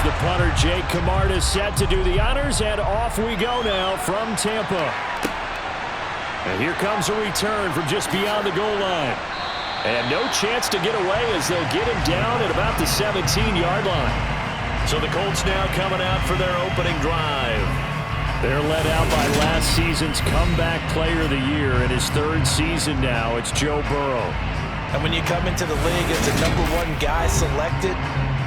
the punter, Jake Camarda, set to do the honors, and off we go now from Tampa. And here comes a return from just beyond the goal line. And no chance to get away as they'll get him down at about the 17-yard line. So the Colts now coming out for their opening drive. They're led out by last season's comeback player of the year. In his third season now, it's Joe Burrow. And when you come into the league as the #1 guy selected,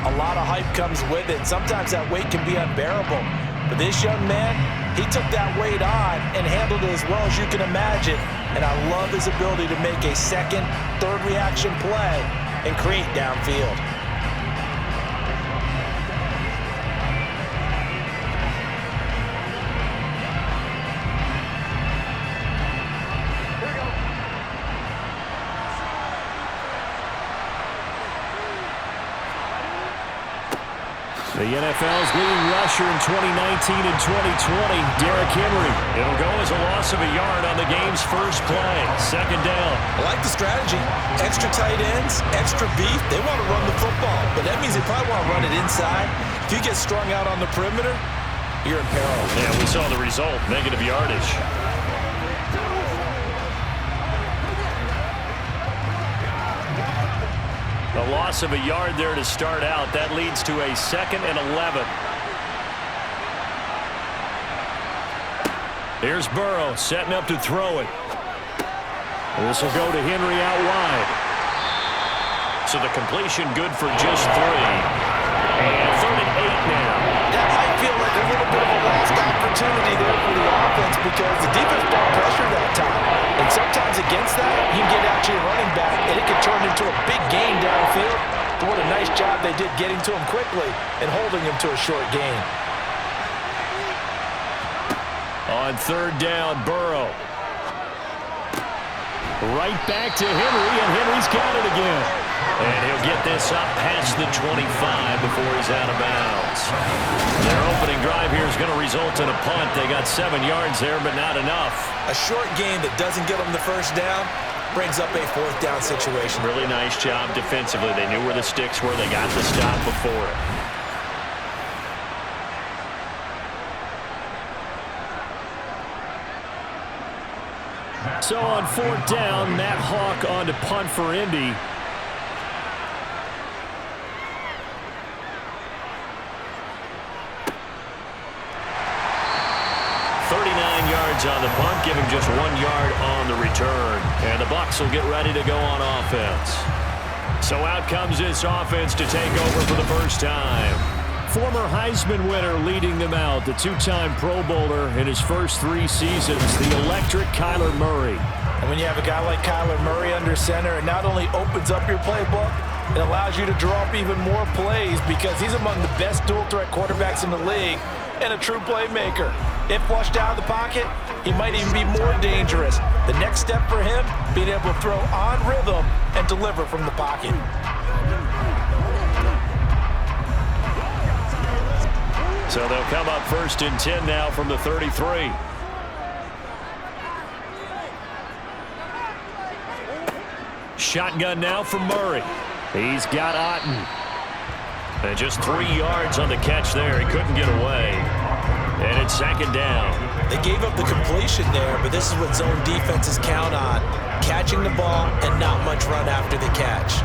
a lot of hype comes with it. Sometimes that weight can be unbearable. But this young man, he took that weight on and handled it as well as you can imagine. And I love his ability to make a second, third reaction play and create downfield. The NFL's leading rusher in 2019 and 2020, Derrick Henry. It'll go as a loss of a yard on the game's first play. Second down. I like the strategy. Extra tight ends, extra beef. They want to run the football, but that means they probably want to run it inside. If you get strung out on the perimeter, you're in peril. Yeah, we saw the result, negative yardage. A loss of a yard there to start out. That leads to a 2nd and 11. Here's Burrow setting up to throw it. This will go to Henry out wide. So the completion good for just 3. And 3rd and 8 now. That might feel like a little bit of a lost opportunity there for the offense because the defense brought pressure that time. And sometimes against that, you can get out to your running back, and it can turn into a big gain downfield. But what a nice job they did getting to him quickly and holding him to a short gain. On 3rd down, Burrow. Right back to Henry, and Henry's got it again. And he'll get this up past the 25 before he's out of bounds. Their opening drive here is going to result in a punt. They got 7 yards there, but not enough. A short gain that doesn't get them the first down brings up a 4th down situation. Really nice job defensively. They knew where the sticks were. They got the stop before it. So on 4th down, Matt Hawk on to punt for Indy. On the punt, giving just 1 yard on the return. And the Bucs will get ready to go on offense. So out comes this offense to take over for the first time. Former Heisman winner leading them out, the 2-time Pro Bowler in his first 3 seasons, the electric Kyler Murray. And when you have a guy like Kyler Murray under center, it not only opens up your playbook, it allows you to draw up even more plays because he's among the best dual-threat quarterbacks in the league and a true playmaker. If flushed out of the pocket, he might even be more dangerous. The next step for him, being able to throw on rhythm and deliver from the pocket. So they'll come up 1st and 10 now from the 33. Shotgun now from Murray. He's got Otten. And just 3 yards on the catch there. He couldn't get away. And it's 2nd down. They gave up the completion there, but this is what zone defenses count on. Catching the ball and not much run after the catch.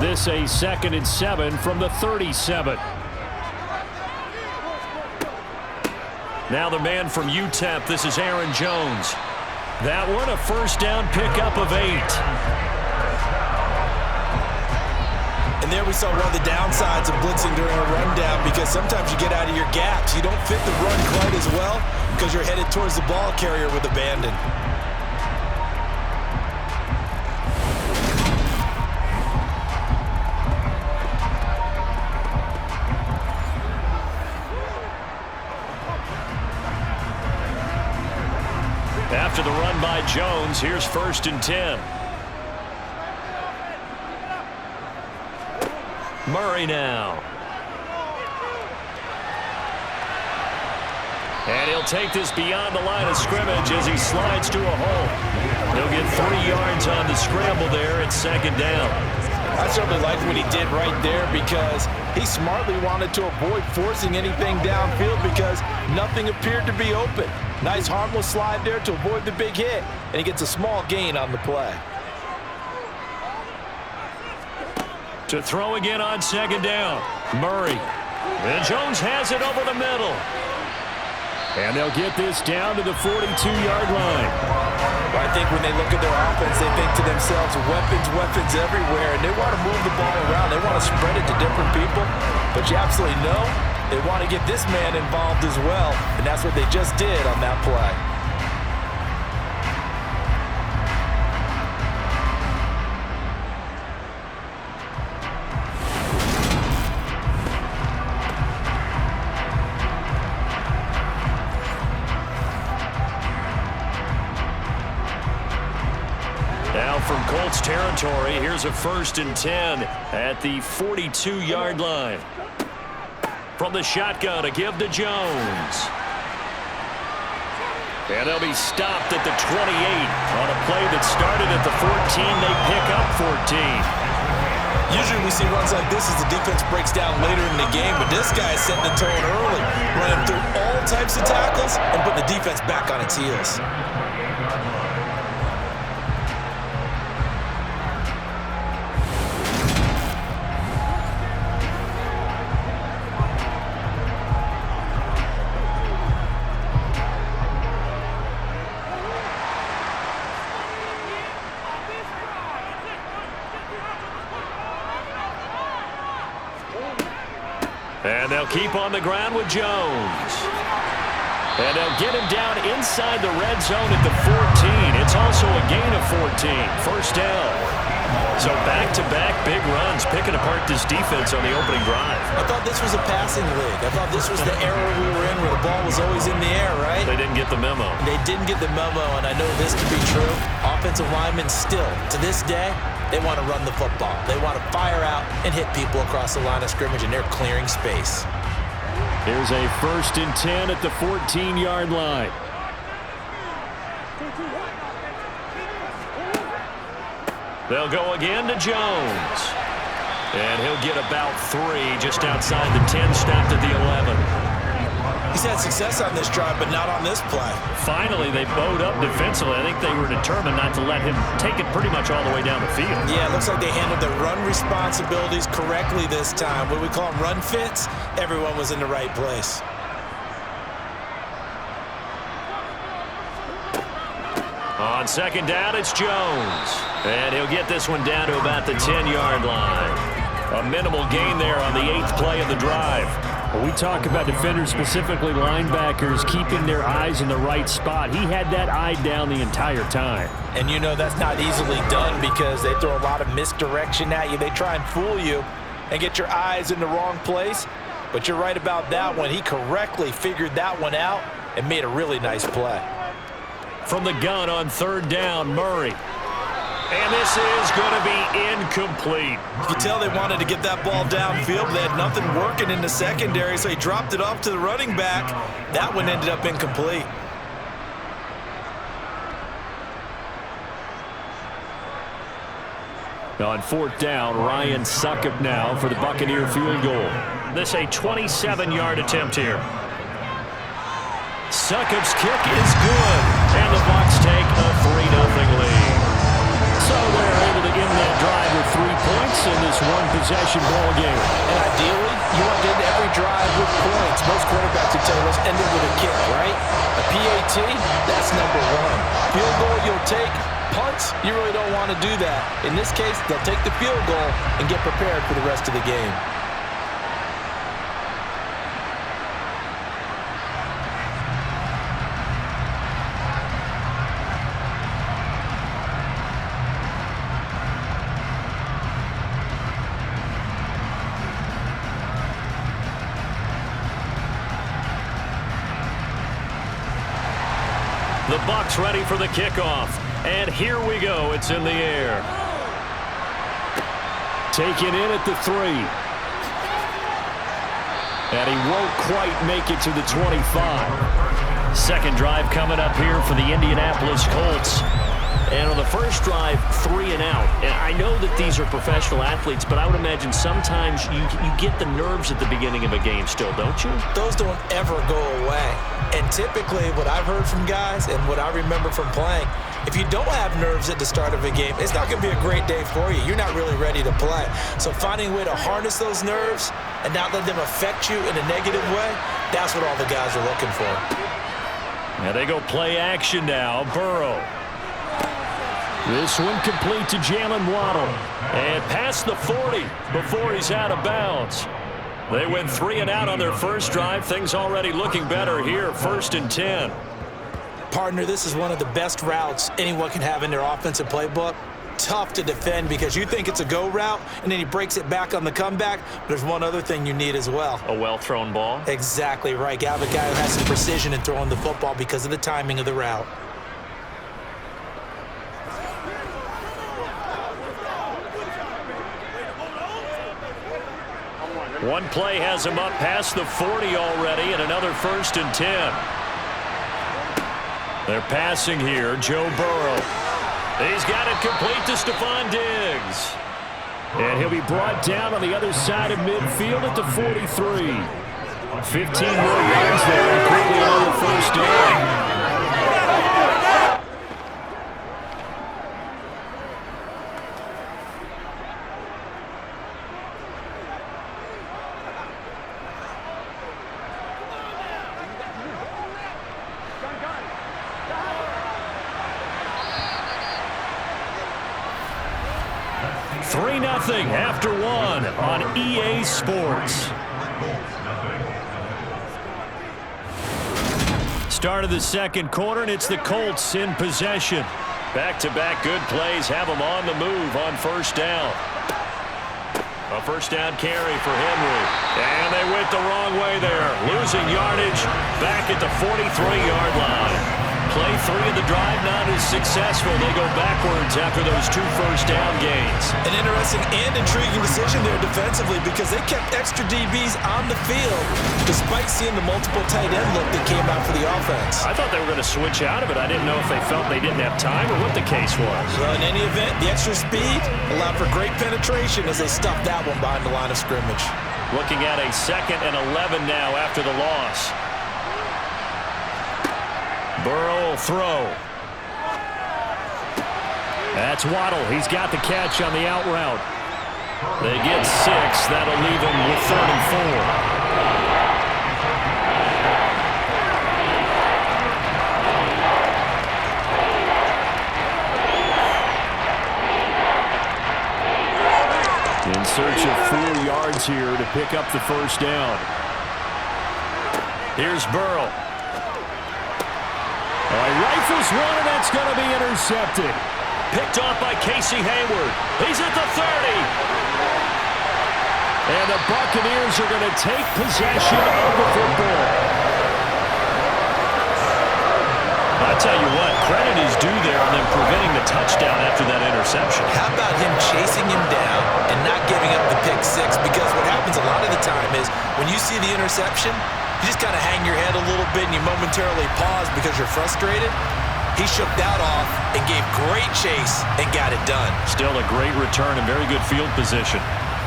This a 2nd and 7 from the 37. Now the man from UTEP, this is Aaron Jones. That one a 1st down pickup of 8. And there we saw one of the downsides of blitzing during a rundown because sometimes you get out of your gaps. You don't fit the run quite as well because you're headed towards the ball carrier with abandon. After the run by Jones, here's 1st and 10. Murray now. And he'll take this beyond the line of scrimmage as he slides to a hole. He'll get 3 yards on the scramble there at 2nd down. I certainly like what he did right there because he smartly wanted to avoid forcing anything downfield because nothing appeared to be open. Nice harmless slide there to avoid the big hit, and he gets a small gain on the play. To throw again on second down. Murray. And Jones has it over the middle. And they'll get this down to the 42-yard line. Well, I think when they look at their offense, they think to themselves, weapons, weapons everywhere, and they want to move the ball around. They want to spread it to different people, but you absolutely know they want to get this man involved as well, and that's what they just did on that play. Now from Colts territory, here's a 1st and 10 at the 42-yard line. From the shotgun, a give to Jones. And they'll be stopped at the 28 on a play that started at the 14. They pick up 14. Usually we see runs like this as the defense breaks down later in the game, but this guy is setting the tone early, running through all types of tackles and put the defense back on its heels. And they'll keep on the ground with Jones. And they'll get him down inside the red zone at the 14. It's also a gain of 14. 1st down. So back-to-back big runs, picking apart this defense on the opening drive. I thought this was a passing league. I thought this was the era we were in where the ball was always in the air, right? They didn't get the memo. They didn't get the memo, and I know this to be true. Offensive linemen still, to this day, they want to run the football. They want to fire out and hit people across the line of scrimmage, and they're clearing space. Here's a 1st and 10 at the 14-yard line. They'll go again to Jones. And he'll get about 3 just outside the 10, stopped at the 11. He's had success on this drive, but not on this play. Finally, they bowed up defensively. I think they were determined not to let him take it pretty much all the way down the field. Yeah, it looks like they handled their run responsibilities correctly this time. What we call them run fits, everyone was in the right place. On second down, it's Jones. And he'll get this one down to about the 10-yard line. A minimal gain there on the 8th play of the drive. When we talk about defenders, specifically linebackers, keeping their eyes in the right spot, he had that eye down the entire time. And you know that's not easily done because they throw a lot of misdirection at you. They try and fool you and get your eyes in the wrong place. But you're right about that one. He correctly figured that one out and made a really nice play. From the gun on 3rd down, Murray. And this is going to be incomplete. You can tell they wanted to get that ball downfield. They had nothing working in the secondary, so he dropped it off to the running back. That one ended up incomplete. On 4th down, Ryan Succop now for the Buccaneer field goal. This a 27-yard attempt here. Succop's kick is good, and the Bucs take a 3-0 lead. So they're able to end that drive with 3 points in this one-possession ball game. And ideally, you want to end every drive with points. Most quarterbacks would tell us end it with a kick, right? A PAT, that's number 1. Field goal you'll take. Punts, you really don't want to do that. In this case, they'll take the field goal and get prepared for the rest of the game. The Bucs ready for the kickoff. And here we go. It's in the air. Taken in at the 3. And he won't quite make it to the 25. Second drive coming up here for the Indianapolis Colts. And on the first drive, 3 and out. And I know that these are professional athletes, but I would imagine sometimes you get the nerves at the beginning of a game still, don't you? Those don't ever go away. And typically what I've heard from guys and what I remember from playing, if you don't have nerves at the start of a game, it's not going to be a great day for you. You're not really ready to play. So finding a way to harness those nerves and not let them affect you in a negative way, that's what all the guys are looking for. Now they go play action now. Burrow. This one complete to Jalen Waddle. And past the 40 before he's out of bounds. They went 3 and out on their first drive. Things already looking better here. 1st and 10. Partner, this is one of the best routes anyone can have in their offensive playbook. Tough to defend because you think it's a go route, and then he breaks it back on the comeback. But there's one other thing you need as well. A well-thrown ball? Exactly right. You have a guy who has some precision in throwing the football because of the timing of the route. One play has him up past the 40 already, and another 1st and 10. They're passing here. Joe Burrow. He's got it complete to Stephon Diggs. And he'll be brought down on the other side of midfield at the 43. 15 more yards there, and quickly another 1st down. After 1 on EA Sports. Start of the second quarter, and it's the Colts in possession. Back-to-back good plays have them on the move on 1st down. A 1st down carry for Henry. And they went the wrong way there. Losing yardage back at the 43-yard line. Play 3 of the drive not as successful. They go backwards after those 2 1st down gains. An interesting and intriguing decision there defensively because they kept extra DBs on the field despite seeing the multiple tight end look that came out for the offense. I thought they were going to switch out of it. I didn't know if they felt they didn't have time or what the case was. Well, in any event, the extra speed allowed for great penetration as they stuffed that one behind the line of scrimmage. Looking at a 2nd and 11 now after the loss. Burrow will throw. That's Waddle. He's got the catch on the out route. They get 6. That'll leave them with 3rd and 4. In search of 4 yards here to pick up the 1st down. Here's Burrow. Rifles one, and that's going to be intercepted. Picked off by Casey Hayward. He's at the 30. And the Buccaneers are going to take possession of the football. I tell you what, credit is due there on them preventing the touchdown after that interception. How about him chasing him down and not giving up the pick 6? Because what happens a lot of the time is when you see the interception, you just kind of hang your head a little bit and you momentarily pause because you're frustrated. He shook that off and gave great chase and got it done. Still a great return and very good field position.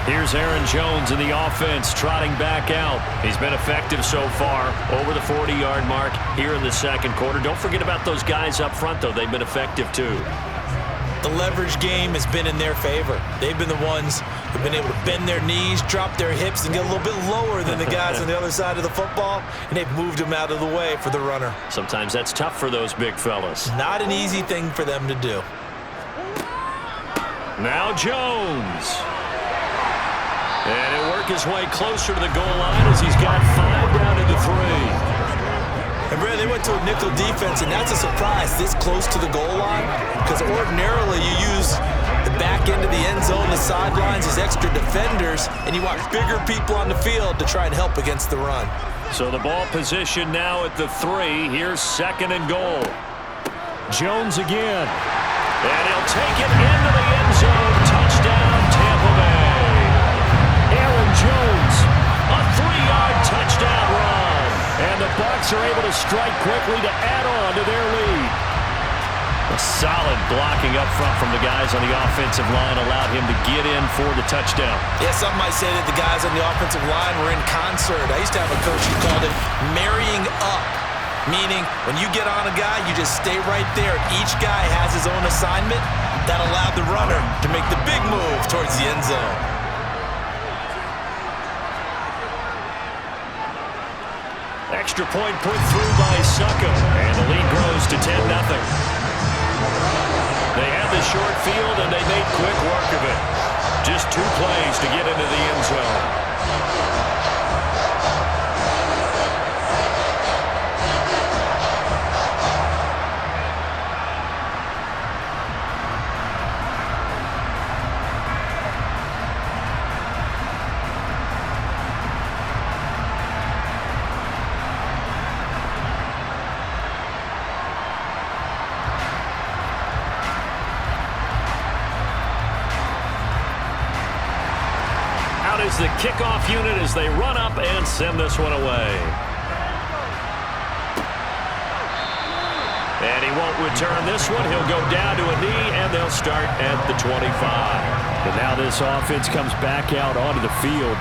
Here's Aaron Jones in the offense trotting back out. He's been effective so far over the 40-yard mark here in the second quarter. Don't forget about those guys up front, though. They've been effective, too. The leverage game has been in their favor. They've been the ones who've been able to bend their knees, drop their hips, and get a little bit lower than the guys on the other side of the football, and they've moved them out of the way for the runner. Sometimes that's tough for those big fellas. Not an easy thing for them to do. Now Jones. And he'll work his way closer to the goal line as he's got 5 down to the 3. And Brad, they went to a nickel defense, and that's a surprise this close to the goal line because ordinarily you use the back end of the end zone, the sidelines as extra defenders, and you want bigger people on the field to try and help against the run. So the ball position now at the 3. Here's 2nd and goal. Jones again. And he'll take it into the end zone. Touchdown, Tampa Bay. Aaron Jones, a 3-yard touchdown run. And the Bucs are able to strike quickly to add on to their lead. A solid blocking up front from the guys on the offensive line allowed him to get in for the touchdown. Yeah, some might say that the guys on the offensive line were in concert. I used to have a coach who called it marrying up, meaning when you get on a guy, you just stay right there. Each guy has his own assignment that allowed the runner to make the big move towards the end zone. Extra point put through by Suckum, and the lead grows to 10-0. They had the short field, and they made quick work of it. Just 2 plays to get into the end zone. Is the kickoff unit as they run up and send this one away. And he won't return this one. He'll go down to a knee, and they'll start at the 25. And now this offense comes back out onto the field.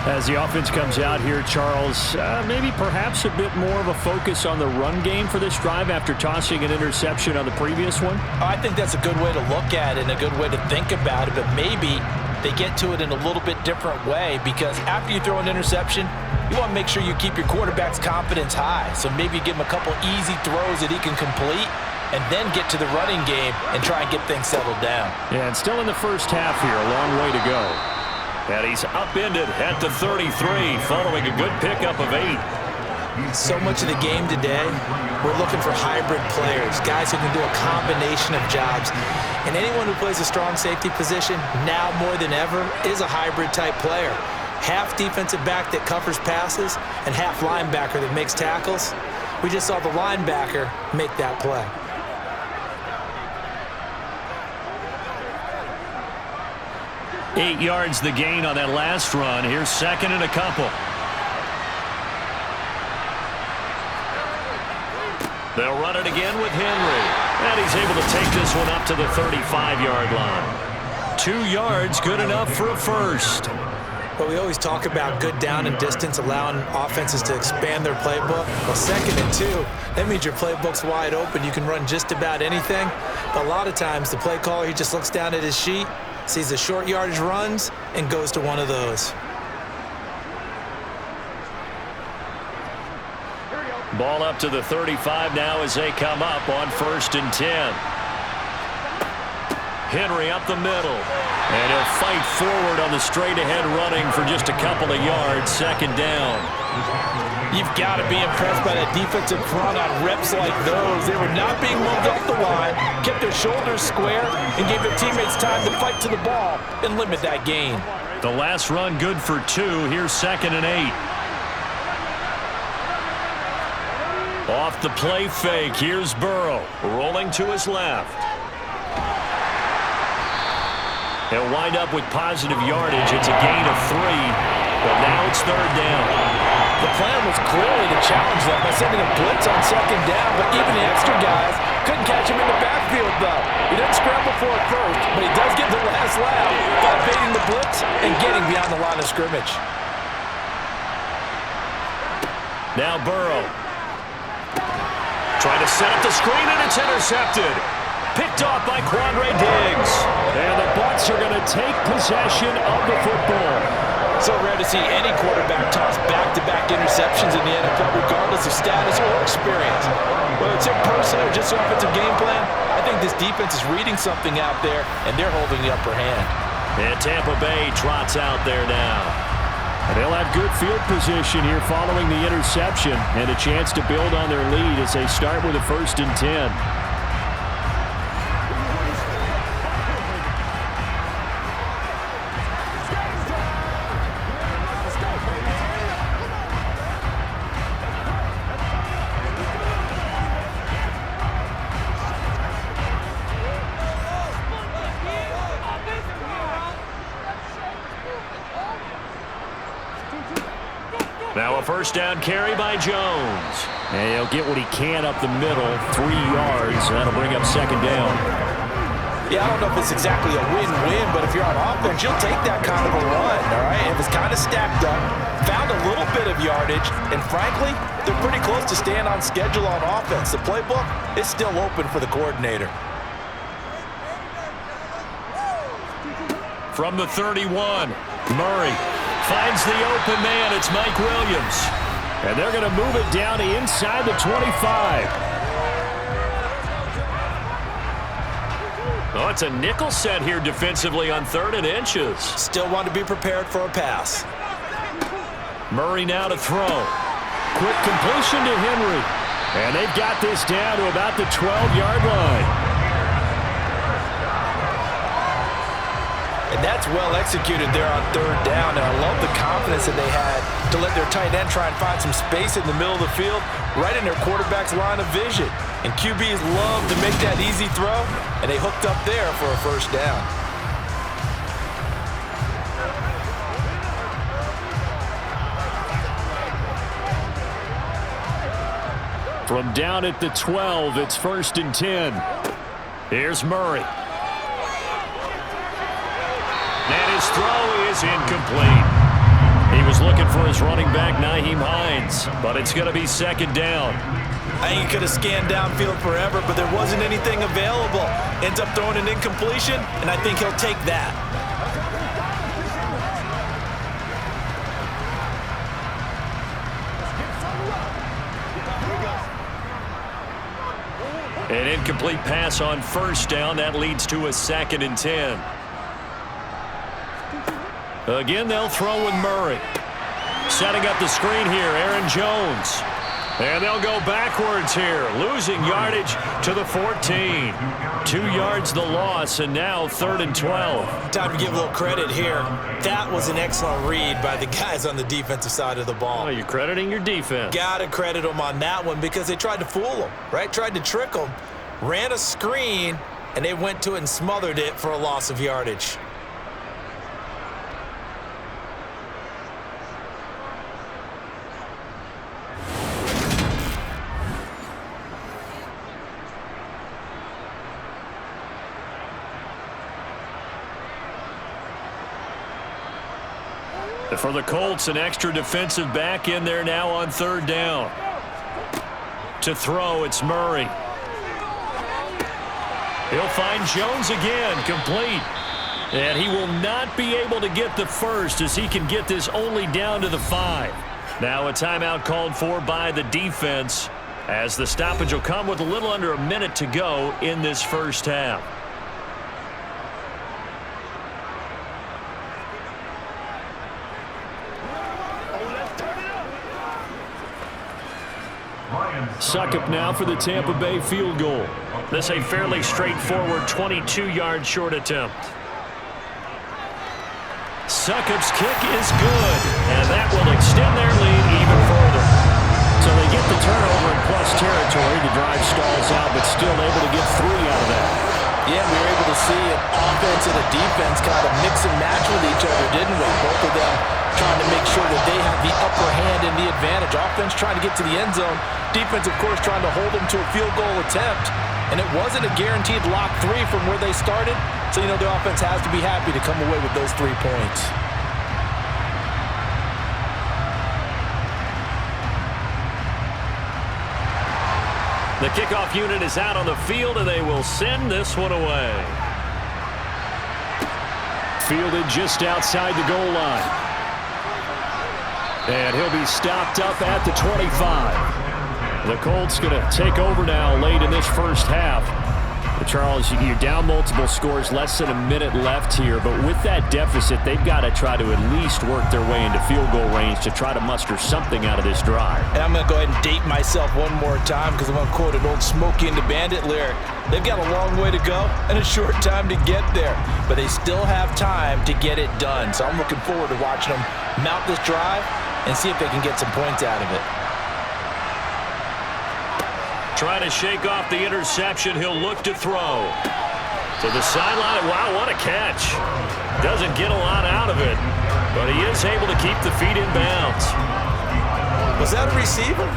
As the offense comes out here, Charles, maybe perhaps a bit more of a focus on the run game for this drive after tossing an interception on the previous one? I think that's a good way to look at it and a good way to think about it, but maybe they get to it in a little bit different way, because after you throw an interception, you want to make sure you keep your quarterback's confidence high. So maybe give him a couple easy throws that he can complete and then get to the running game and try and get things settled down. Yeah, and still in the first half here, a long way to go. And he's upended at the 33 following a good pickup of 8. So much of the game today, we're looking for hybrid players, guys who can do a combination of jobs. And anyone who plays a strong safety position, now more than ever, is a hybrid type player. Half defensive back that covers passes and half linebacker that makes tackles. We just saw the linebacker make that play. Eight yards the gain on that last run. Here's second and a couple. They'll run it again with Henry. And he's able to take this one up to the 35-yard line. 2 yards, good enough for a first. But we always talk about good down and distance, allowing offenses to expand their playbook. Well, 2nd and 2, that means your playbook's wide open. You can run just about anything. But a lot of times, the play caller, he just looks down at his sheet, sees the short yardage runs, and goes to one of those. Ball up to the 35 now as they come up on 1st and 10. Henry up the middle. And he'll fight forward on the straight-ahead running for just a couple of yards. 2nd down. You've got to be impressed by that defensive front on reps like those. They were not being moved off the line, kept their shoulders square, and gave their teammates time to fight to the ball and limit that gain. The last run good for 2. Here's 2nd and 8. Off the play fake, here's Burrow, rolling to his left. He'll wind up with positive yardage. It's a gain of 3, but now it's 3rd down. The plan was clearly to challenge them by sending a blitz on 2nd down, but even the extra guys couldn't catch him in the backfield, though. He didn't scramble for it first, but he does get the last laugh by evading the blitz and getting beyond the line of scrimmage. Now Burrow. Trying to set up the screen, and it's intercepted. Picked off by Quandre Diggs. And the Bucs are going to take possession of the football. So rare to see any quarterback toss back-to-back interceptions in the NFL, regardless of status or experience. Whether it's in person or just offensive game plan, I think this defense is reading something out there, and they're holding the upper hand. And Tampa Bay trots out there now. And they'll have good field position here following the interception and a chance to build on their lead as they start with a 1st and 10. Now a first down carry by Jones. And he'll get what he can up the middle, 3 yards. That'll bring up second down. Yeah, I don't know if it's exactly a win-win, but if you're on offense, you'll take that kind of a run, all right? If it's kind of stacked up, found a little bit of yardage, and frankly, they're pretty close to staying on schedule on offense. The playbook is still open for the coordinator. From the 31, Murray finds the open man. It's Mike Williams. And they're going to move it down to inside the 25. Oh, it's a nickel set here defensively on 3rd and inches. Still want to be prepared for a pass. Murray now to throw. Quick completion to Henry. And they've got this down to about the 12-yard line. And that's well executed there on 3rd down. And I love the confidence that they had to let their tight end try and find some space in the middle of the field, right in their quarterback's line of vision. And QBs love to make that easy throw, and they hooked up there for a first down. From down at the 12, it's 1st and 10. Here's Murray. And his throw is incomplete. He was looking for his running back, Nyheim Hines, but it's going to be 2nd down. I think he could have scanned downfield forever, but there wasn't anything available. Ends up throwing an incompletion, and I think he'll take that. An incomplete pass on 1st down. That leads to a 2nd and 10. Again, they'll throw with Murray. Setting up the screen here, Aaron Jones. And they'll go backwards here, losing yardage to the 14. 2 yards the loss, and now 3rd and 12. Time to give a little credit here. That was an excellent read by the guys on the defensive side of the ball. Oh, you're crediting your defense. Got to credit them on that one because they tried to fool them, right? Tried to trick them, ran a screen, and they went to it and smothered it for a loss of yardage. For the Colts, an extra defensive back in there now on 3rd down. To throw, it's Murray. He'll find Jones again, complete. And he will not be able to get the first as he can get this only down to the 5. Now a timeout called for by the defense as the stoppage will come with a little under a minute to go in this first half. Suckup now for the Tampa Bay field goal. This a fairly straightforward 22-yard short attempt. Suckup's kick is good, and that will extend their lead even further. So they get the turnover in plus territory. The drive stalls out, but still able to get 3 out of that. Yeah, we were able to see an offense and a defense kind of mix and match with each other, didn't we? Both of them trying to make sure that they have the upper hand and the advantage. Offense trying to get to the end zone. Defense, of course, trying to hold them to a field goal attempt. And it wasn't a guaranteed lock 3 from where they started. So, you know, the offense has to be happy to come away with those 3 points. The kickoff unit is out on the field, and they will send this one away. Fielded just outside the goal line. And he'll be stopped up at the 25. The Colts going to take over now late in this first half. Charles, you're down multiple scores, less than a minute left here, but with that deficit, they've got to try to at least work their way into field goal range to try to muster something out of this drive. And I'm going to go ahead and date myself one more time because I'm going to quote an old Smokey and the Bandit lyric. They've got a long way to go and a short time to get there, but they still have time to get it done. So I'm looking forward to watching them mount this drive and see if they can get some points out of it. Trying to shake off the interception. He'll look to throw. To the sideline. Wow, what a catch. Doesn't get a lot out of it, but he is able to keep the feet in bounds. Was that a receiver?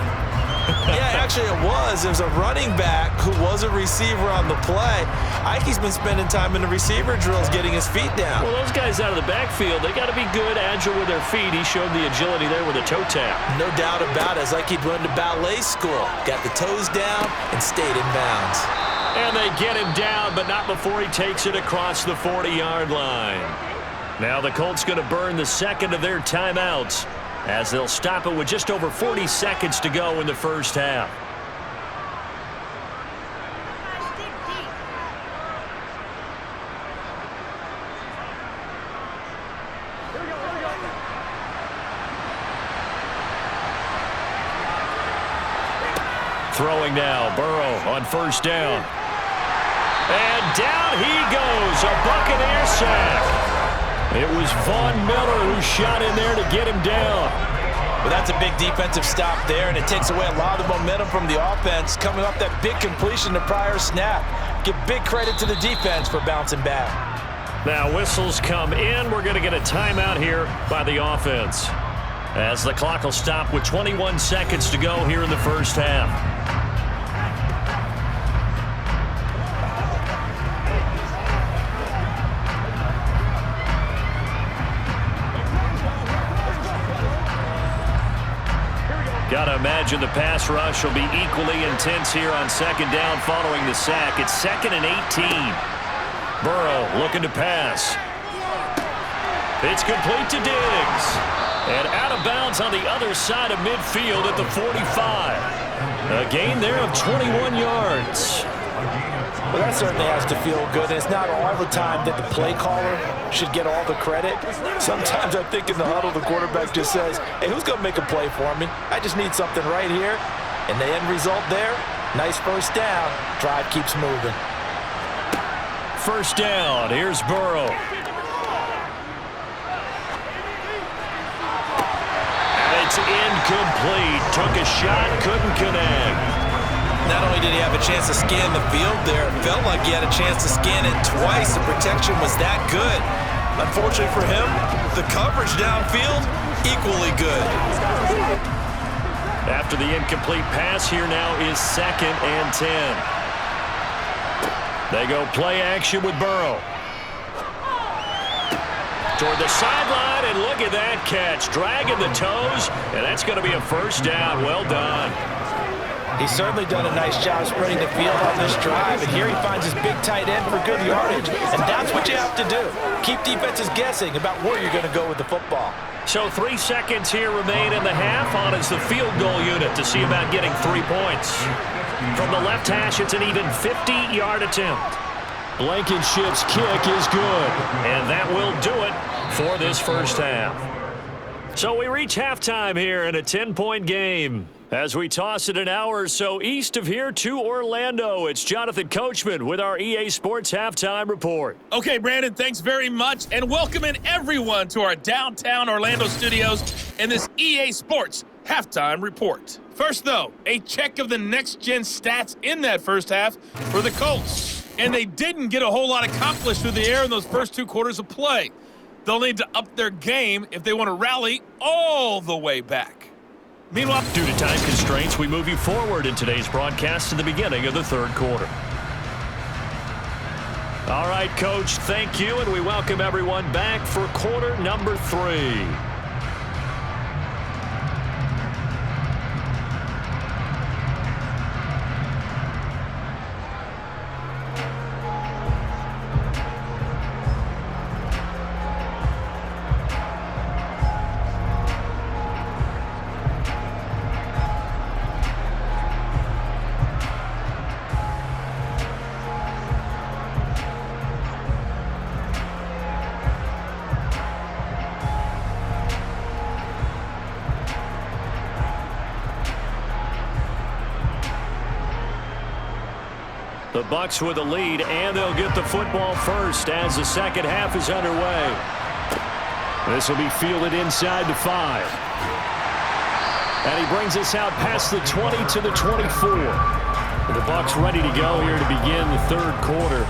Yeah, actually it was. There's a running back who was a receiver on the play. Ikey's been spending time in the receiver drills getting his feet down. Well, those guys out of the backfield, they got to be good, agile with their feet. He showed the agility there with a toe tap. No doubt about it. It's like he'd run to ballet school. Got the toes down and stayed in bounds. And they get him down, but not before he takes it across the 40-yard line. Now the Colts going to burn the second of their timeouts, as they'll stop it with just over 40 seconds to go in the first half. Throwing now, Burrow on first down. And down he goes, a Buccaneer sack. It was Von Miller who shot in there to get him down. Well, that's a big defensive stop there, and it takes away a lot of the momentum from the offense coming off that big completion the prior snap. Give big credit to the defense for bouncing back. Now whistles come in. We're going to get a timeout here by the offense, as the clock will stop with 21 seconds to go here in the first half. Got to imagine the pass rush will be equally intense here on second down following the sack. It's 2nd and 18. Burrow looking to pass. It's complete to Diggs. And out of bounds on the other side of midfield at the 45. A gain there of 21 yards. Well, that certainly has to feel good. And it's not all the time that the play caller should get all the credit. Sometimes I think in the huddle, the quarterback just says, hey, who's going to make a play for me? I just need something right here. And the end result there, nice first down. Drive keeps moving. First down. Here's Burrow. And it's incomplete. Took a shot, couldn't connect. Not only did he have a chance to scan the field there, it felt like he had a chance to scan it twice. The protection was that good. Unfortunately for him, the coverage downfield, equally good. After the incomplete pass, here now is 2nd and 10. They go play action with Burrow. Toward the sideline, and look at that catch. Dragging the toes, and that's going to be a first down. Well done. He's certainly done a nice job spreading the field on this drive, and here he finds his big tight end for good yardage, and that's what you have to do. Keep defenses guessing about where you're going to go with the football. So 3 seconds here remain in the half. On is the field goal unit to see about getting 3 points. From the left hash, it's an even 50-yard attempt. Blankenship's kick is good, and that will do it for this first half. So we reach halftime here in a 10-point game. As we toss it an hour or so east of here to Orlando, it's Jonathan Coachman with our EA Sports Halftime Report. Okay, Brandon, thanks very much, and welcoming everyone to our downtown Orlando studios in this EA Sports Halftime Report. First, though, a check of the next-gen stats in that first half for the Colts. And they didn't get a whole lot accomplished through the air in those first 2 quarters of play. They'll need to up their game if they want to rally all the way back. Meanwhile, due to time constraints, we move you forward in today's broadcast to the beginning of the 3rd quarter. All right, Coach, thank you, and we welcome everyone back for quarter number 3. The Bucs with a lead, and they'll get the football first as the second half is underway. This will be fielded inside the 5. And he brings us out past the 20 to the 24. The Bucs ready to go here to begin the 3rd quarter.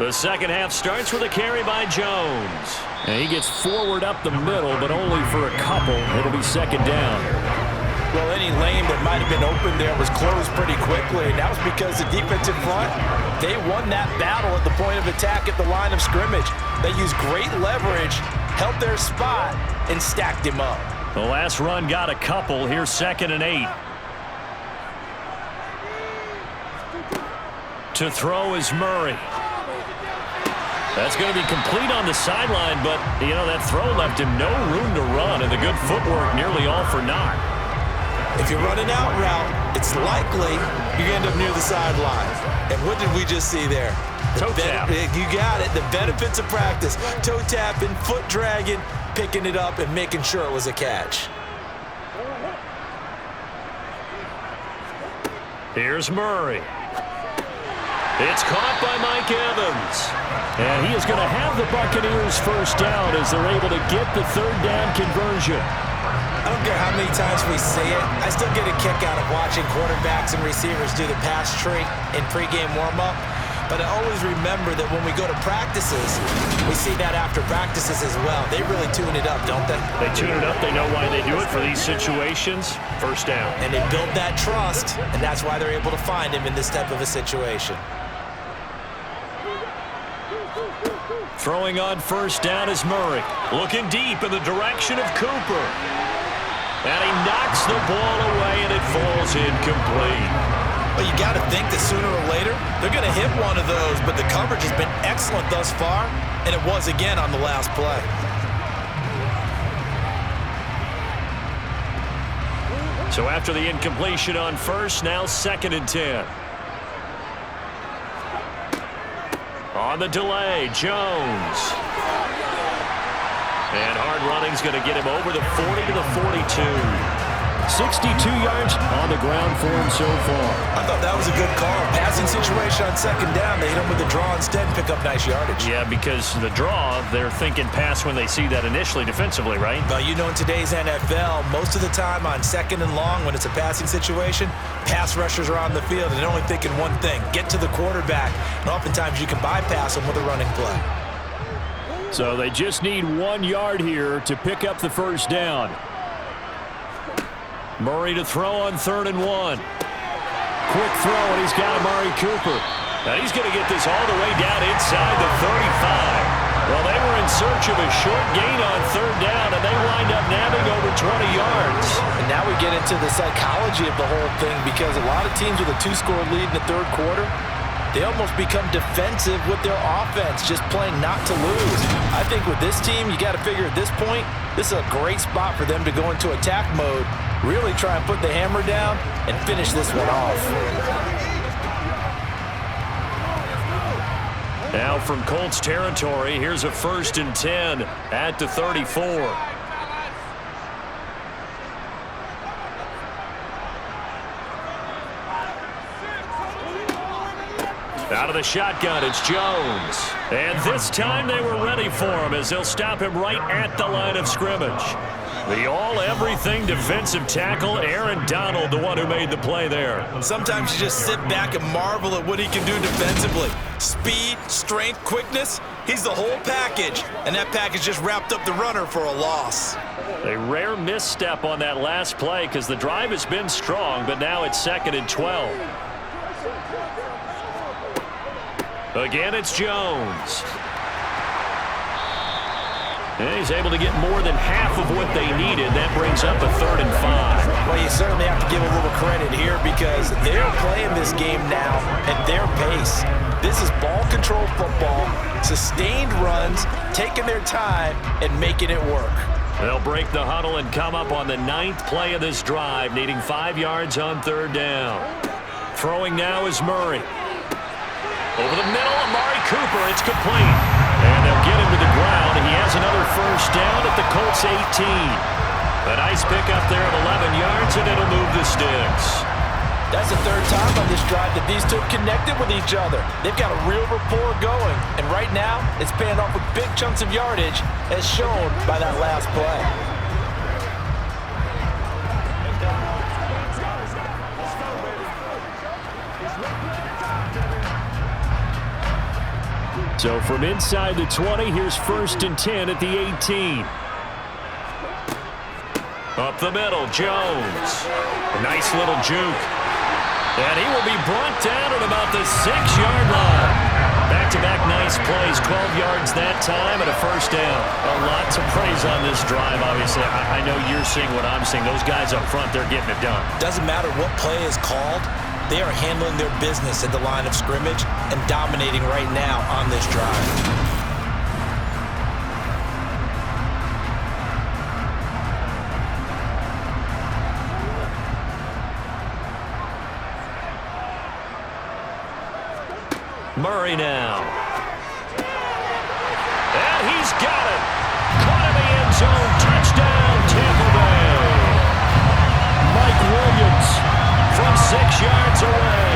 The second half starts with a carry by Jones. And he gets forward up the middle, but only for a couple. It'll be second down. Well, any lane that might have been open there was closed pretty quickly, and that was because the defensive front, they won that battle at the point of attack at the line of scrimmage. They used great leverage, held their spot, and stacked him up. The last run got a couple. Here's 2nd and 8. To throw is Murray. That's going to be complete on the sideline, but, you know, that throw left him no room to run, and the good footwork nearly all for naught. If you're running out route, it's likely you end up near the sideline. And what did we just see there? Toe tap. You got it. The benefits of practice. Toe tapping, foot dragging, picking it up, and making sure it was a catch. Here's Murray. It's caught by Mike Evans. And he is going to have the Buccaneers first down as they're able to get the third down conversion. I don't care how many times we see it. I still get a kick out of watching quarterbacks and receivers do the pass tree in pregame warm-up. But I always remember that when we go to practices, we see that after practices as well. They really tune it up, don't they? They tune it up. They know why they do it for these situations. First down. And they build that trust, and that's why they're able to find him in this type of a situation. Throwing on first down is Murray. Looking deep in the direction of Cooper. And he knocks the ball away, and it falls incomplete. Well, you got to think that sooner or later, they're going to hit one of those, but the coverage has been excellent thus far, and it was again on the last play. So after the incompletion on first, now 2nd and 10. On the delay, Jones. And hard running's going to get him over the 40 to the 42. 62 yards on the ground for him so far. I thought that was a good call. Passing situation on second down. They hit him with the draw instead and pick up nice yardage. Yeah, because the draw, they're thinking pass when they see that initially defensively, right? But you know, in today's NFL, most of the time on second and long when it's a passing situation, pass rushers are on the field and they're only thinking one thing, get to the quarterback. And oftentimes you can bypass them with a running play. So they just need 1 yard here to pick up the first down. Murray to throw on 3rd and 1. Quick throw, and he's got Amari Cooper. Now he's going to get this all the way down inside the 35. Well, they were in search of a short gain on 3rd down, and they wind up nabbing over 20 yards. And now we get into the psychology of the whole thing, because a lot of teams with a 2-score lead in the third quarter, they almost become defensive with their offense, just playing not to lose. I think with this team, you got to figure at this point, this is a great spot for them to go into attack mode, really try and put the hammer down and finish this one off. Now from Colts territory, here's a 1st and 10 at the 34. Out of the shotgun, it's Jones. And this time they were ready for him as they'll stop him right at the line of scrimmage. The all-everything defensive tackle, Aaron Donald, the one who made the play there. Sometimes you just sit back and marvel at what he can do defensively. Speed, strength, quickness, he's the whole package. And that package just wrapped up the runner for a loss. A rare misstep on that last play because the drive has been strong, but now it's 2nd and 12. Again, it's Jones. And he's able to get more than half of what they needed. That brings up a 3rd and 5. Well, you certainly have to give a little credit here because they're playing this game now at their pace. This is ball control football, sustained runs, taking their time, and making it work. They'll break the huddle and come up on the 9th play of this drive, needing 5 yards on 3rd down. Throwing now is Murray. Over the middle, Amari Cooper, it's complete. And they'll get him to the ground. He has another first down at the Colts 18. A nice pickup there of 11 yards, and it'll move the sticks. That's the 3rd time on this drive that these two connected with each other. They've got a real rapport going. And right now, it's paying off with big chunks of yardage, as shown by that last play. So from inside the 20, here's 1st and 10 at the 18. Up the middle, Jones. A nice little juke. And he will be brought down at about the 6-yard line. Back-to-back nice plays, 12 yards that time and a 1st down. A lot to praise on this drive, obviously. I know you're seeing what I'm seeing. Those guys up front, they're getting it done. Doesn't matter what play is called. They are handling their business at the line of scrimmage and dominating right now on this drive. Murray now. And he's got it. Caught in the end zone. Touchdown, Tampa Bay. Mike Williams from 6 yards away.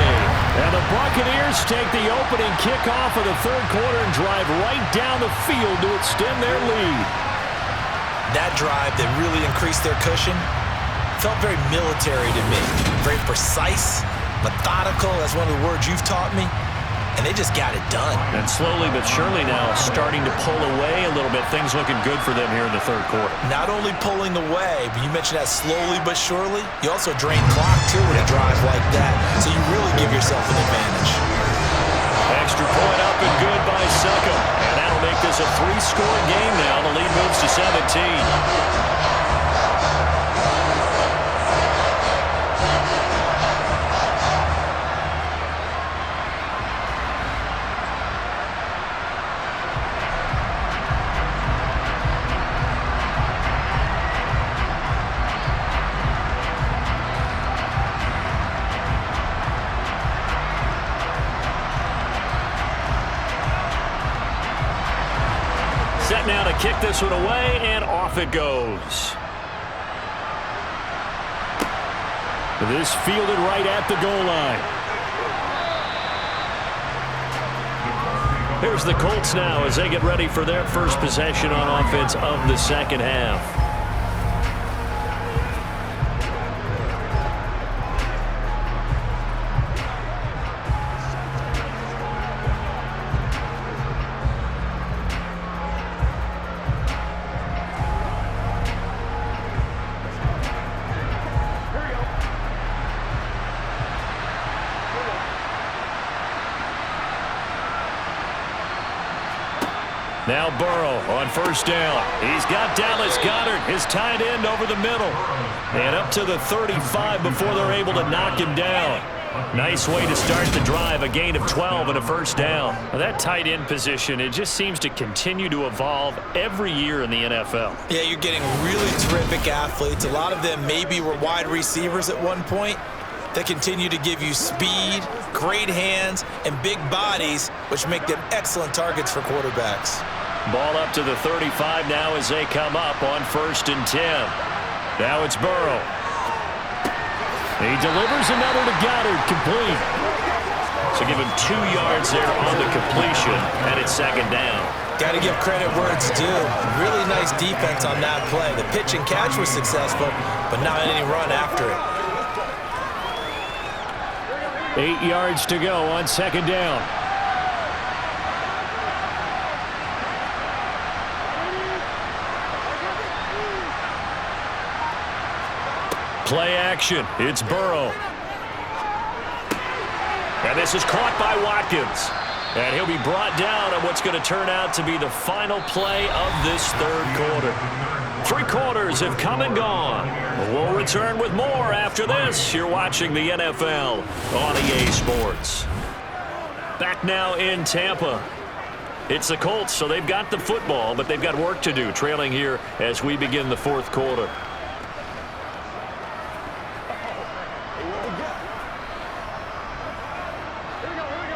And the Buccaneers take the opening kickoff of the 3rd quarter and drive right down the field to extend their lead. That drive that really increased their cushion felt very military to me. Very precise, methodical. That's one of the words you've taught me. And they just got it done. And slowly but surely now starting to pull away a little bit. Things looking good for them here in the 3rd quarter. Not only pulling away, but you mentioned that slowly but surely. You also drain clock, too, in a drive like that. So you really give yourself an advantage. Extra point up and good by Suckham. And that'll make this a 3-score game now. The lead moves to 17. Set now to kick this one away, and off it goes. This fielded right at the goal line. Here's the Colts now as they get ready for their first possession on offense of the 2nd half. Now Burrow on 1st down. He's got Dallas Goedert, his tight end, over the middle. And up to the 35 before they're able to knock him down. Nice way to start the drive, a gain of 12 and a 1st down. Well, that tight end position, it just seems to continue to evolve every year in the NFL. Yeah, you're getting really terrific athletes. A lot of them maybe were wide receivers at one point. They continue to give you speed, great hands, and big bodies, which make them excellent targets for quarterbacks. Ball up to the 35 now as they come up on 1st and 10. Now it's Burrow. He delivers another to Goddard, complete. So give him 2 yards there on the completion, and it's 2nd down. Got to give credit where it's due. Really nice defense on that play. The pitch and catch was successful, but not any run after it. 8 yards to go on 2nd down. Play action. It's Burrow. And this is caught by Watkins. And he'll be brought down on what's going to turn out to be the final play of this 3rd quarter. 3 quarters have come and gone. We'll return with more after this. You're watching the NFL on EA Sports. Back now in Tampa. It's the Colts, so they've got the football, but they've got work to do, trailing here as we begin the 4th quarter.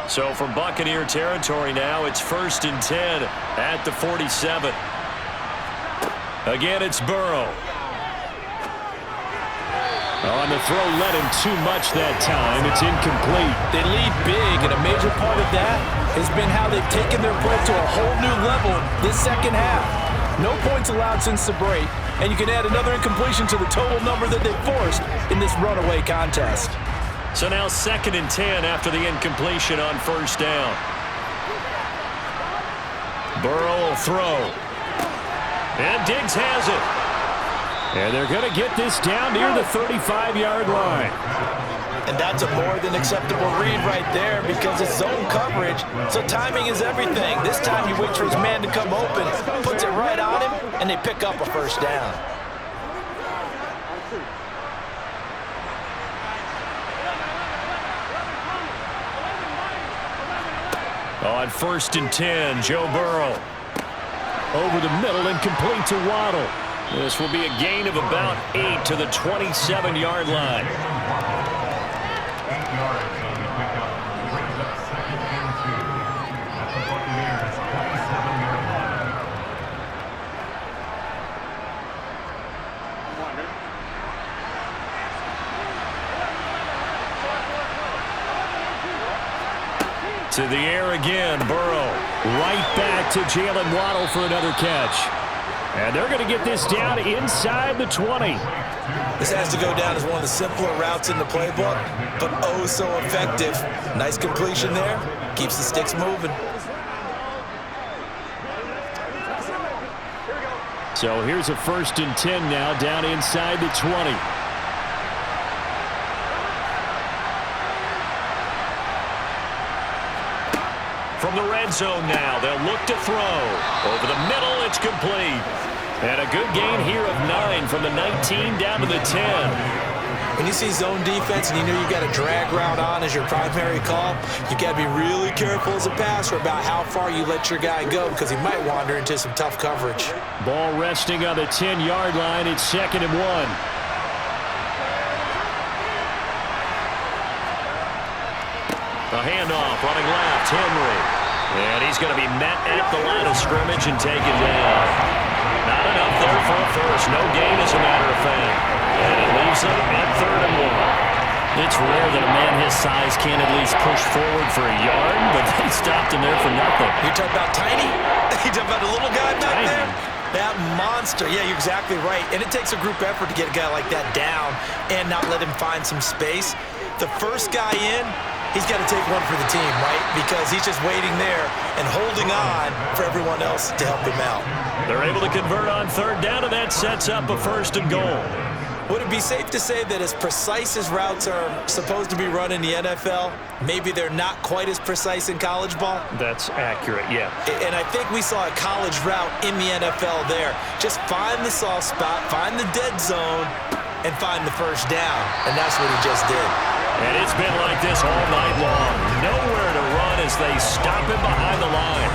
So from Buccaneer territory now, it's 1st and 10 at the 47. Again, it's Burrow. On the throw, led him too much that time. It's incomplete. They lead big, and a major part of that has been how they've taken their play to a whole new level this 2nd half. No points allowed since the break, and you can add another incompletion to the total number that they've forced in this runaway contest. So now 2nd and 10 after the incompletion on 1st down. Burrow will throw. And Diggs has it. And they're going to get this down near the 35-yard line. And that's a more than acceptable read right there because it's zone coverage, so timing is everything. This time he waits for his man to come open, puts it right on him, and they pick up a first down. On 1st and 10, Joe Burrow. Over the middle and complete to Waddle. This will be a gain of about 8 to the 27-yard line. To the air again, Burrow. Right back to Jalen Waddle for another catch. And they're going to get this down inside the 20. This has to go down as one of the simpler routes in the playbook, but oh so effective. Nice completion there. Keeps the sticks moving. So here's a 1st and 10 now down inside the 20. From the red zone now, they'll look to throw. Over the middle, it's complete. And a good gain here of 9 from the 19 down to the 10. When you see zone defense and you know you've got a drag route on as your primary call, you've got to be really careful as a passer about how far you let your guy go because he might wander into some tough coverage. Ball resting on the 10-yard line. It's 2nd and 1. A handoff, running left, Henry. And he's going to be met at the line of scrimmage and taken down. Not enough there for a first. No gain, as a matter of fact. And it leaves them at 3rd and 1. It's rare that a man his size can't at least push forward for a yard, but they stopped him there for nothing. You talking about tiny? You talking about a little guy back Tiny. there? That monster. Yeah, you're exactly right. And it takes a group effort to get a guy like that down and not let him find some space. The first guy in, he's got to take one for the team, right? Because he's just waiting there and holding on for everyone else to help him out. They're able to convert on 3rd down, and that sets up a 1st and goal. Would it be safe to say that as precise as routes are supposed to be run in the NFL, maybe they're not quite as precise in college ball? That's accurate, yeah. And I think we saw a college route in the NFL there. Just find the soft spot, find the dead zone, and find the first down. And that's what he just did. And it's been like this all night long. Nowhere to run as they stop him behind the line.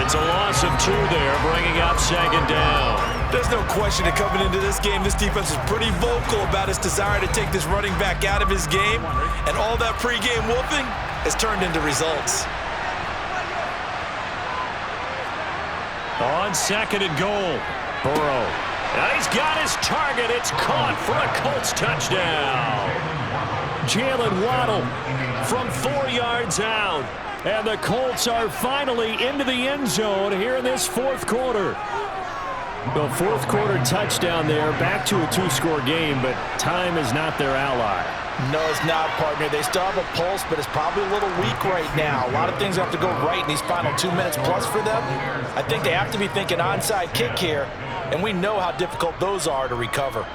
It's a loss of 2 there, bringing up 2nd down. There's no question that coming into this game, this defense is pretty vocal about its desire to take this running back out of his game. And all that pregame whooping has turned into results. On 2nd and goal, Burrow. And he's got his target. It's caught for a Colts touchdown. Jalen Waddle from 4 yards out. And the Colts are finally into the end zone here in this 4th quarter. The 4th quarter touchdown there, back to a 2-score game, but time is not their ally. No, it's not, partner. They still have a pulse, but it's probably a little weak right now. A lot of things have to go right in these final 2 minutes plus for them. I think they have to be thinking onside kick here, and we know how difficult those are to recover.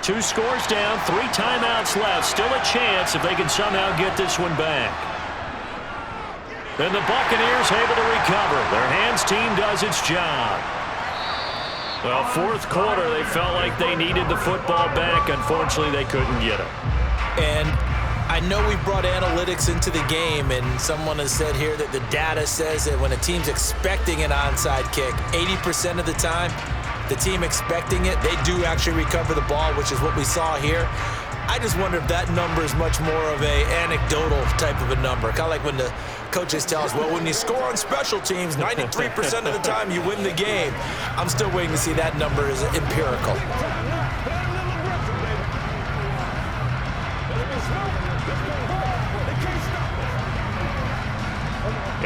Two scores down, 3 timeouts left. Still a chance if they can somehow get this one back. And the Buccaneers able to recover. Their hands team does its job. Well, 4th quarter, they felt like they needed the football back. Unfortunately, they couldn't get it. And I know we've brought analytics into the game, and someone has said here that the data says that when a team's expecting an onside kick, 80% of the time, the team expecting it, they do actually recover the ball, which is what we saw here. I just wonder if that number is much more of a anecdotal type of a number, kind of like when the Coaches tell us, well, when you score on special teams, 93% of the time you win the game. I'm still waiting to see that number is empirical.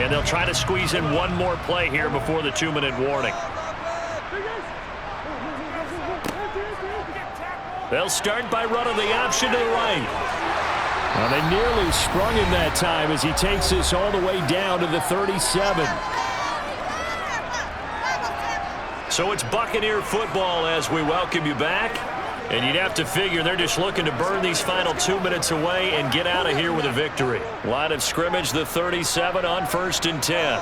And they'll try to squeeze in one more play here before the 2-minute warning. They'll start by running the option to the right. Well, they nearly sprung him that time as he takes this all the way down to the 37. So it's Buccaneer football as we welcome you back. And you'd have to figure they're just looking to burn these final 2 minutes away and get out of here with a victory. Line of scrimmage, the 37 on 1st and 10.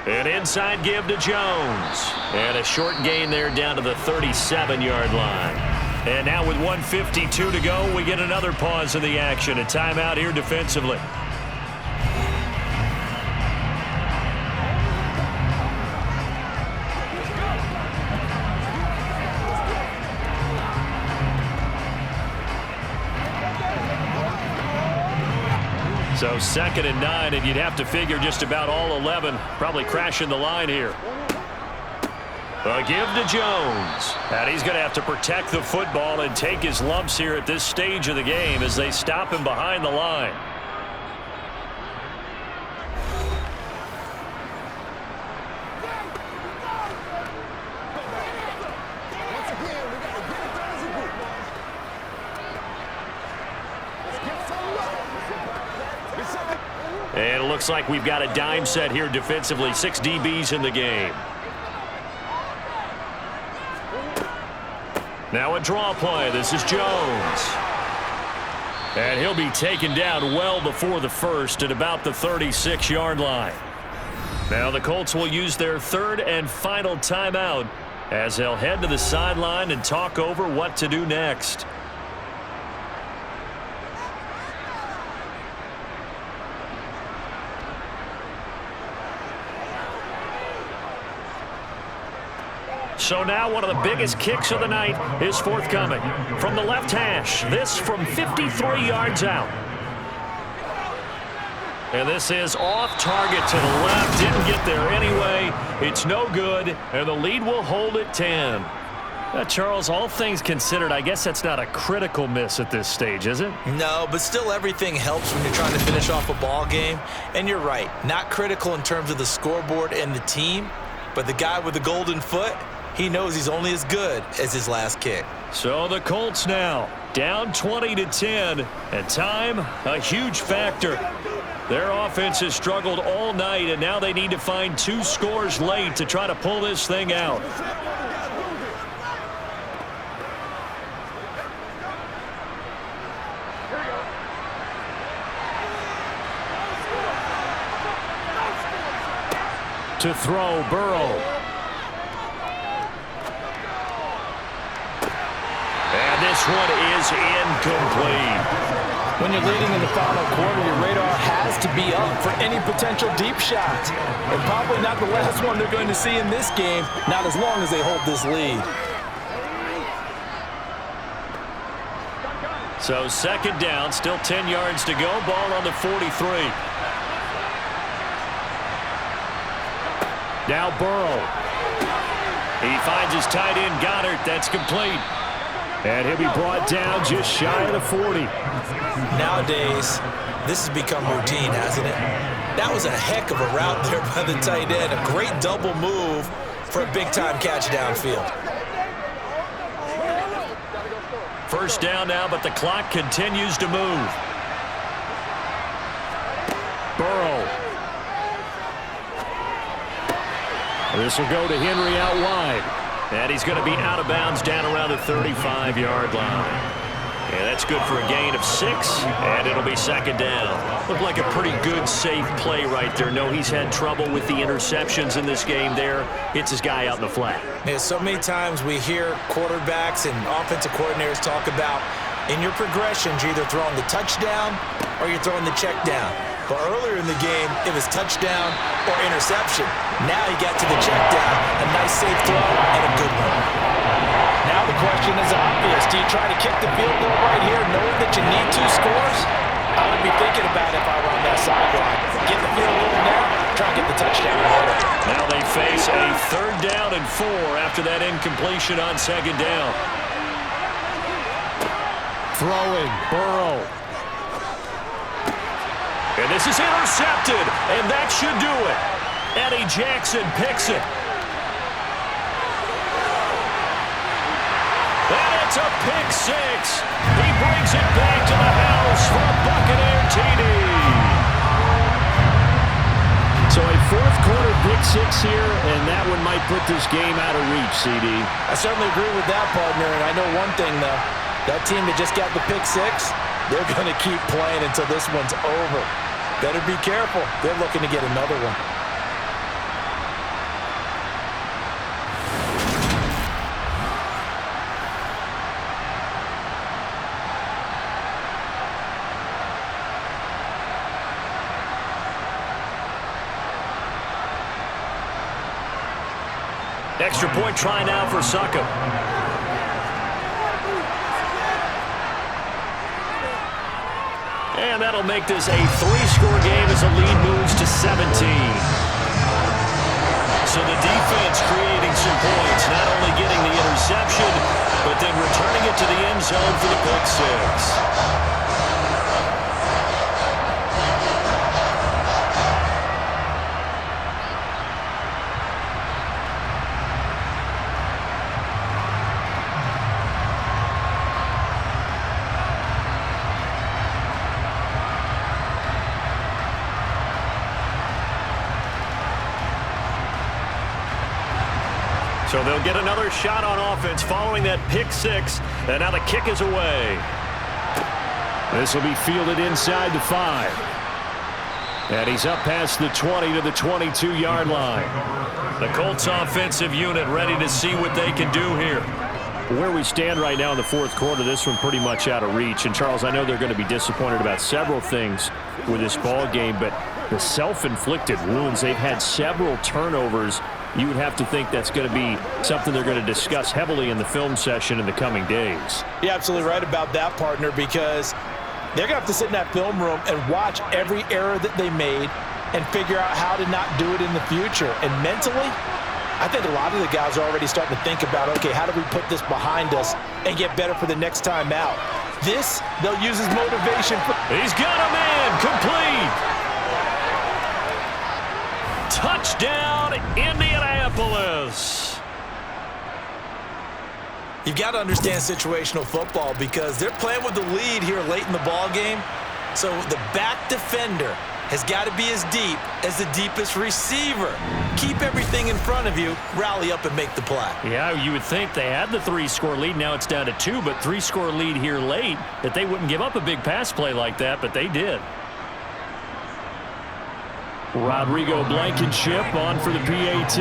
An inside give to Jones. And a short gain there down to the 37-yard line. And now with 1:52 to go, we get another pause in the action. A timeout here defensively. So 2nd and 9, and you'd have to figure just about all 11 probably crashing the line here. A give to Jones. And he's going to have to protect the football and take his lumps here at this stage of the game as they stop him behind the line. And it looks like we've got a dime set here defensively. 6 DBs in the game. Now a draw play. This is Jones. And he'll be taken down well before the first at about the 36-yard line. Now the Colts will use their 3rd and final timeout as they'll head to the sideline and talk over what to do next. So now one of the biggest kicks of the night is forthcoming. From the left hash, this from 53 yards out. And this is off target to the left. Didn't get there anyway. It's no good, and the lead will hold at 10. Charles, all things considered, I guess that's not a critical miss at this stage, is it? No, but still everything helps when you're trying to finish off a ball game. And you're right, not critical in terms of the scoreboard and the team, but the guy with the golden foot, he knows he's only as good as his last kick. So the Colts now down 20-10, and time a huge factor. Their offense has struggled all night, and now they need to find 2 scores late to try to pull this thing out. To throw, Burrow. And this one is incomplete. When you're leading in the final quarter, your radar has to be up for any potential deep shots. And probably not the last one they're going to see in this game, not as long as they hold this lead. So 2nd down, still 10 yards to go. Ball on the 43. Now Burrow. He finds his tight end, Goddard. That's complete. And he'll be brought down just shy of the 40. Nowadays, this has become routine, hasn't it? That was a heck of a route there by the tight end. A great double move for a big-time catch downfield. 1st down now, but the clock continues to move. Burrow. This will go to Henry out wide. And he's going to be out of bounds down around the 35-yard line. And that's good for a gain of 6, and it'll be 2nd down. Looked like a pretty good, safe play right there. No, he's had trouble with the interceptions in this game there. Hits his guy out in the flat. Yeah, so many times we hear quarterbacks and offensive coordinators talk about in your progressions, you're either throwing the touchdown or you're throwing the check down. But earlier in the game, it was touchdown or interception. Now he got to the check down. A nice safe throw and a good one. Now the question is obvious. Do you try to kick the field goal right here knowing that you need 2 scores? I would be thinking about it if I were on that sideline. Get the field goal now, try and get the touchdown later. Now they face a 3rd down and 4 after that incompletion on 2nd down. Throwing, Burrow. And this is intercepted, and that should do it. Eddie Jackson picks it. And it's a pick 6. He brings it back to the house for a Buccaneer TD. So a 4th quarter pick 6 here, and that one might put this game out of reach, CD. I certainly agree with that, partner, and I know one thing, though. That team that just got the pick 6, they're going to keep playing until this one's over. Better be careful. They're looking to get another one. Extra point try now for Succop. And that'll make this a 3-score game as the lead moves to 17. So the defense creating some points, not only getting the interception, but then returning it to the end zone for the pick 6. So they'll get another shot on offense following that pick 6. And now the kick is away. This will be fielded inside the 5. And he's up past the 20 to the 22-yard line. The Colts offensive unit ready to see what they can do here. Where we stand right now in the 4th quarter, this one pretty much out of reach. And, Charles, I know they're going to be disappointed about several things with this ball game, but the self-inflicted wounds, they've had several turnovers. You would have to think that's going to be something they're going to discuss heavily in the film session in the coming days. You're absolutely right about that, partner, because they're going to have to sit in that film room and watch every error that they made and figure out how to not do it in the future. And mentally, I think a lot of the guys are already starting to think about, okay, how do we put this behind us and get better for the next time out? This, they'll use as motivation. He's got a man complete. Touchdown, Indianapolis. You've got to understand situational football because they're playing with the lead here late in the ball game. So the back defender has got to be as deep as the deepest receiver. Keep everything in front of you, rally up and make the play. Yeah, you would think they had the 3-score lead. Now it's down to 2, but 3-score lead here late, that they wouldn't give up a big pass play like that, but they did. Rodrigo Blankenship on for the PAT.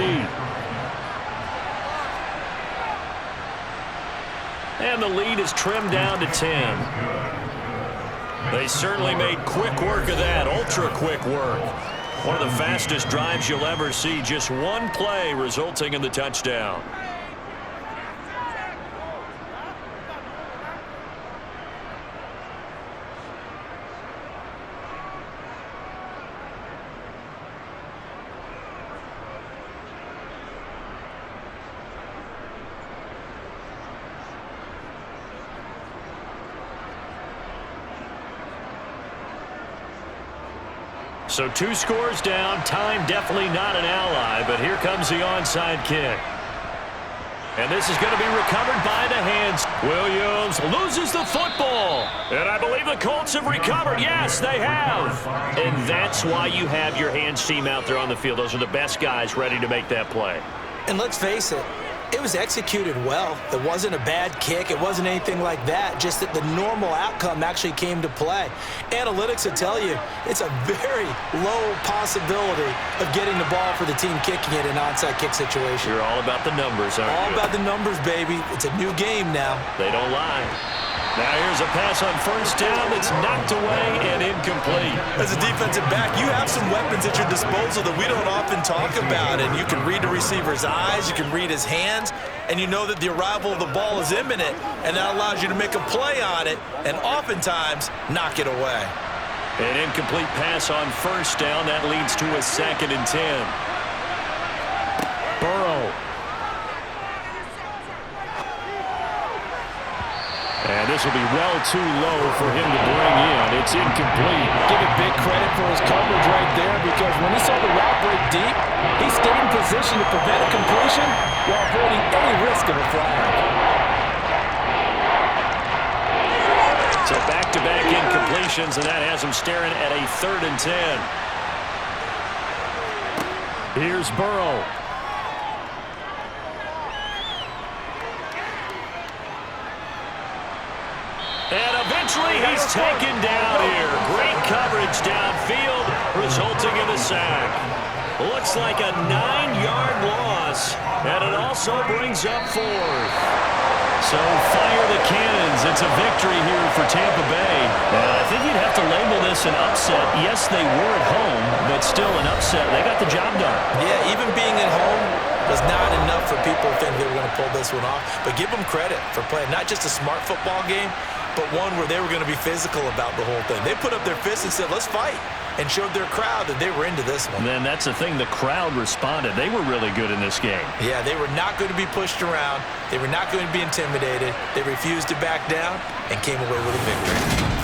And the lead is trimmed down to 10. They certainly made quick work of that, ultra-quick work. One of the fastest drives you'll ever see, just one play resulting in the touchdown. So 2 scores down, time definitely not an ally, but here comes the onside kick. And this is going to be recovered by the hands. Williams loses the football. And I believe the Colts have recovered. Yes, they have. And that's why you have your hands team out there on the field. Those are the best guys ready to make that play. And let's face it, it was executed well. It wasn't a bad kick. It wasn't anything like that. Just that the normal outcome actually came to play. Analytics will tell you it's a very low possibility of getting the ball for the team kicking it in an onside kick situation. You're all about the numbers, aren't you? All about the numbers, baby. It's a new game now. They don't lie. Now here's a pass on first down that's knocked away and incomplete. As a defensive back, you have some weapons at your disposal that we don't often talk about, and you can read the receiver's eyes, you can read his hands, and you know that the arrival of the ball is imminent, and that allows you to make a play on it and oftentimes knock it away. An incomplete pass on first down. That leads to a 2nd and 10. Burrow. And this will be well too low for him to bring in. It's incomplete. Give it big credit for his coverage right there, because when he saw the route break deep, he stayed in position to prevent a completion while avoiding any risk of a flag. So back-to-back incompletions, and that has him staring at a 3rd and 10. Here's Burrow. And eventually he's taken down here. Great coverage downfield, resulting in a sack. Looks like a 9-yard loss, and it also brings up 4th. So fire the cannons. It's a victory here for Tampa Bay. I think you'd have to label this an upset. Yes, they were at home, but still an upset. They got the job done. Yeah, even being at home was not enough for people to think they were going to pull this one off. But give them credit for playing not just a smart football game, but one where they were going to be physical about the whole thing. They put up their fists and said, let's fight, and showed their crowd that they were into this one. And then that's the thing, the crowd responded. They were really good in this game. Yeah, they were not going to be pushed around. They were not going to be intimidated. They refused to back down and came away with a victory.